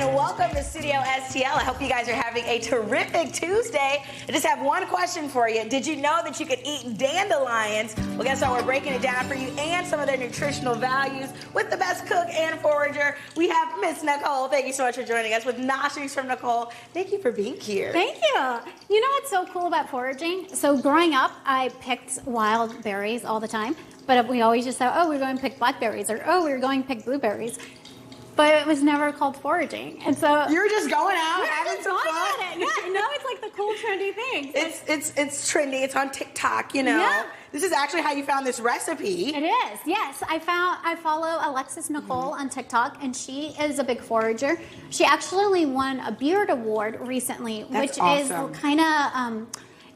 and welcome to Studio STL. I hope you guys are having a terrific Tuesday. I just have one question for you. Did you know that you could eat dandelions? Well, guess what? We're breaking it down for you and some of their nutritional values with the best cook and forager. We have Miss Nicole. Thank you so much for joining us with Nostrils from Nicole. Thank you for being here. Thank you. You know what's so cool about foraging? So growing up, I picked wild berries all the time, but we always just thought, oh, we're going to pick blackberries, or oh, we're going to pick blueberries. But it was never called foraging, and so you're just going out having some fun. Yeah, no, it's like the cool trendy thing. It's trendy. It's on TikTok. You know, yeah. This is actually how you found this recipe. It is. Yes, I follow Alexis Nicole on TikTok, and she is a big forager. She actually won a Beard Award recently, which awesome. is kind of.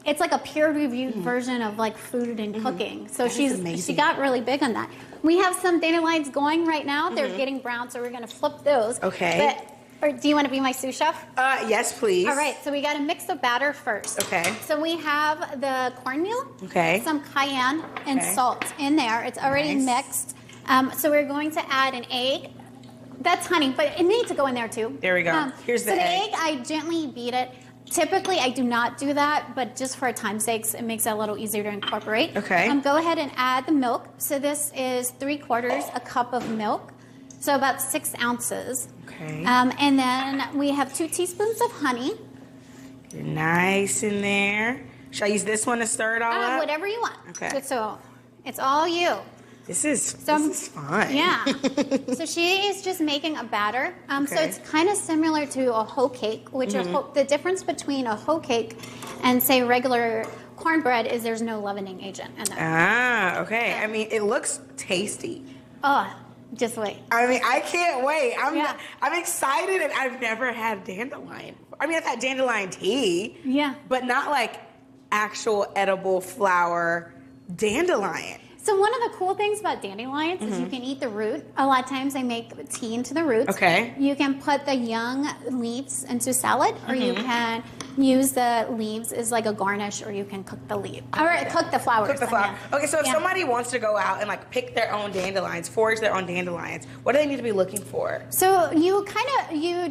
It's like a peer-reviewed version of like food and cooking. So she got really big on that. We have some dandelions going right now. They're getting brown, so we're going to flip those. Okay. Or do you want to be my sous chef? Yes, please. All right. So we got to mix the batter first. Okay. So we have the cornmeal. Okay. Some cayenne and salt in there. It's already mixed. So we're going to add an egg. That's honey, but it needs to go in there too. There we go. Here's the egg. I gently beat it. Typically, I do not do that, but just for time's sakes, it makes it a little easier to incorporate. Okay. Go ahead and add the milk. So this is 3/4 a cup of milk, so about 6 ounces. Okay. And then we have 2 teaspoons of honey. You're nice in there. Should I use this one to stir it all up? Whatever you want. Okay. So it's all you. This is fun. Yeah. So she is just making a batter. So it's kind of similar to a hoe cake, which the difference between a hoe cake and, say, regular cornbread is there's no leavening agent in there. Ah, okay. I mean, it looks tasty. Oh, just wait. I mean, I can't wait. I'm excited, and I've never had dandelion. I mean, I've had dandelion tea. Yeah. But not like actual edible flower dandelion. So one of the cool things about dandelions is you can eat the root. A lot of times they make tea into the roots. Okay. You can put the young leaves into salad, or you can use the leaves as like a garnish, or you can cook the leaf. Or cook the flowers. Cook the flower. Okay, so if somebody wants to go out and like pick their own dandelions, forage their own dandelions, what do they need to be looking for? So you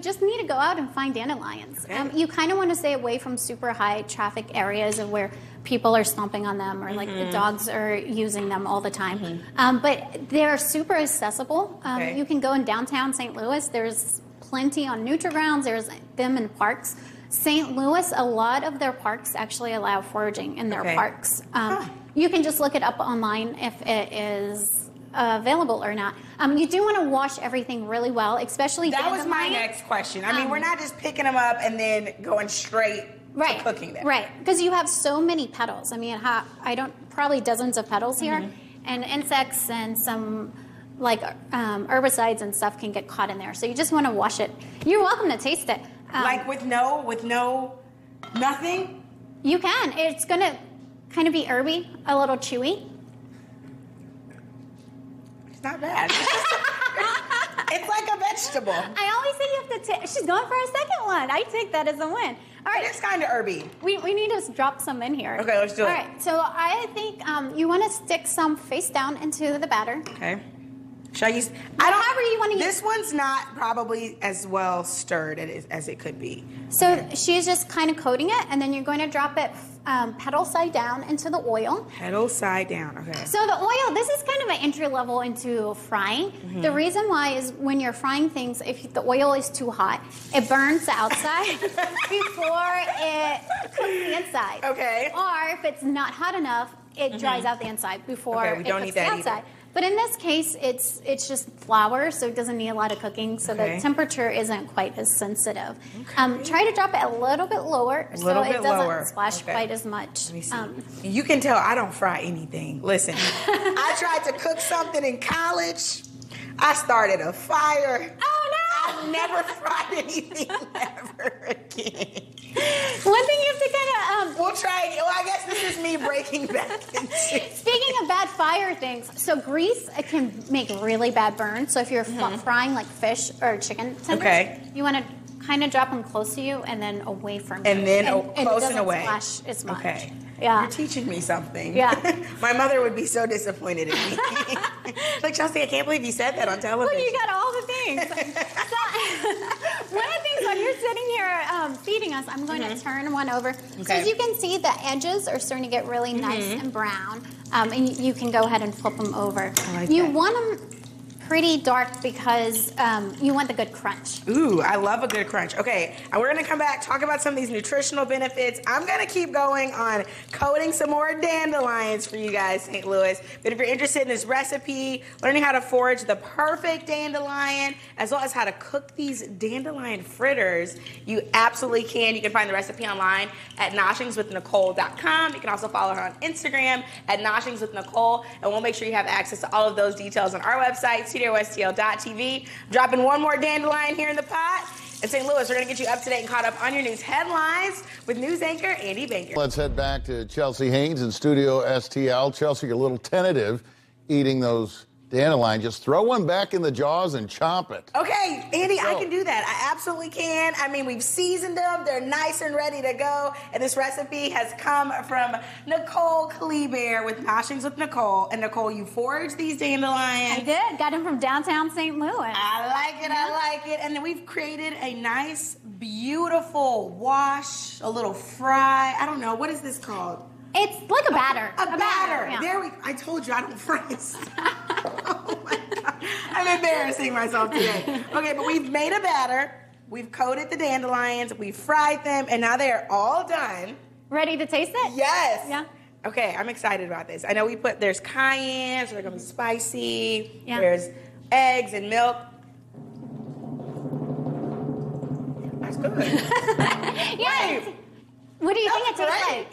just need to go out and find dandelions. Okay. You kind of want to stay away from super high traffic areas of where people are stomping on them, or like the dogs are using them all the time. But they're super accessible. You can go in downtown St. Louis. There's plenty on Nutri-Grounds. There's them in parks. St. Louis, a lot of their parks actually allow foraging in their parks. You can just look it up online if it is available or not. You do want to wash everything really well, especially that was my next question. I mean, we're not just picking them up and then going straight to cooking them. Right, because you have so many petals. I mean, probably dozens of petals here, and insects and some like herbicides and stuff can get caught in there. So you just want to wash it. You're welcome to taste it. Like with nothing? You can. It's going to kind of be herby, a little chewy. It's not bad. It's like a vegetable. I always say you have to take. She's going for a second one. I take that as a win. All right. It's kind of herby. We need to drop some in here. Okay, let's do it. All right. So I think you want to stick some face down into the batter. Okay. Should I use? However you want to use. This one's not probably as well stirred as it could be. So she's just kind of coating it, and then you're going to drop it petal side down into the oil. Petal side down, okay. So the oil, this is kind of an entry level into frying. The reason why is when you're frying things, if the oil is too hot, it burns the outside before it cooks the inside. Okay. Or if it's not hot enough, it dries out the inside before it cooks the outside. Either. But in this case, it's just flour, so it doesn't need a lot of cooking, so the temperature isn't quite as sensitive. Okay. Try to drop it a little bit lower so it doesn't splash quite as much. Let me see. You can tell I don't fry anything. Listen, I tried to cook something in college. I started a fire. Oh, no! I've never fried anything ever again. One thing you have to kind of... we'll try it. Well, I guess this is me breaking back into... Speaking of bad fire things, so grease can make really bad burns. So if you're frying like fish or chicken tenders, you want to kind of drop them close to you and then away from you. And then close and away. It doesn't splash as much. Okay. Yeah. You're teaching me something. Yeah. My mother would be so disappointed in me. Like, Chelsea, I can't believe you said that on television. Well, you got all the things. So, one of sitting here feeding us, I'm going to turn one over. Okay. So as you can see, the edges are starting to get really nice and brown. And you can go ahead and flip them over. You want them pretty dark because you want the good crunch. Ooh, I love a good crunch. Okay, and we're gonna come back, talk about some of these nutritional benefits. I'm gonna keep going on coating some more dandelions for you guys, St. Louis. But if you're interested in this recipe, learning how to forage the perfect dandelion, as well as how to cook these dandelion fritters, you absolutely can. You can find the recipe online at noshingswithnicole.com. You can also follow her on Instagram at noshingswithnicole, and we'll make sure you have access to all of those details on our website, studiostl.tv. Dropping one more dandelion here in the pot. In St. Louis, we're going to get you up to date and caught up on your news headlines with news anchor Andy Banker. Let's head back to Chelsea Haynes in Studio STL. Chelsea, you're a little tentative eating those dandelion. Just throw one back in the jaws and chomp it. Okay, Andy, I can do that. I absolutely can. I mean, we've seasoned them. They're nice and ready to go. And this recipe has come from Nicole Kliebert with Noshings with Nicole. And Nicole, you foraged these dandelions. I did. Got them from downtown St. Louis. I like it. I like it. And then we've created a nice, beautiful wash, a little fry. I don't know. What is this called? It's like a batter. A batter. Yeah. There I told you I don't fry stuff. Oh my God. I'm embarrassing myself today. Okay, but we've made a batter. We've coated the dandelions. We've fried them. And now they're all done. Ready to taste it? Yes. Yeah. Okay, I'm excited about this. I know there's cayenne, so they're going to be spicy. Yeah. There's eggs and milk. That's good. Yes. What do you think it tastes like?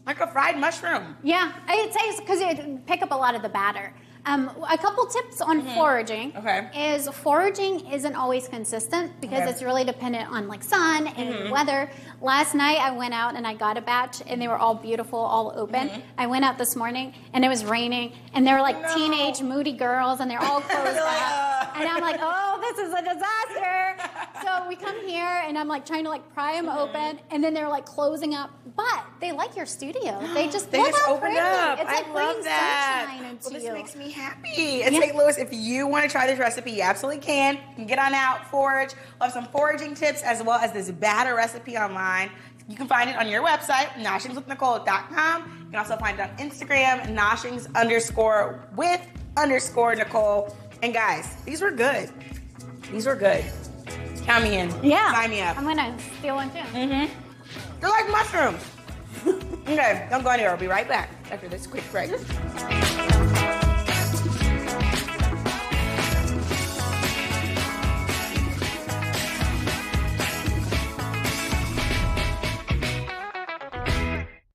Like a fried mushroom. Yeah, it tastes because it pick up a lot of the batter. A couple tips on foraging is foraging isn't always consistent because it's really dependent on like sun and weather. Last night I went out and I got a batch and they were all beautiful, all open. I went out this morning and it was raining and they were like teenage moody girls and they're all closed up. And I'm like, oh, this is a disaster. So we come here and I'm like trying to like pry them open and then they're like closing up. But they like your studio. They just open pretty. up. It's like I bringing love that. sunshine into Well, this you. makes me happy. In St. Louis, if you want to try this recipe, you absolutely can. You can get on out, forage. We'll have some foraging tips as well as this batter recipe online. You can find it on your website, noshingswithnicole.com. You can also find it on Instagram, noshings_with_Nicole. And guys, these were good. These were good. Count me in. Yeah. Sign me up. I'm going to steal one too. They're like mushrooms. Okay, don't go anywhere. We'll be right back after this quick break.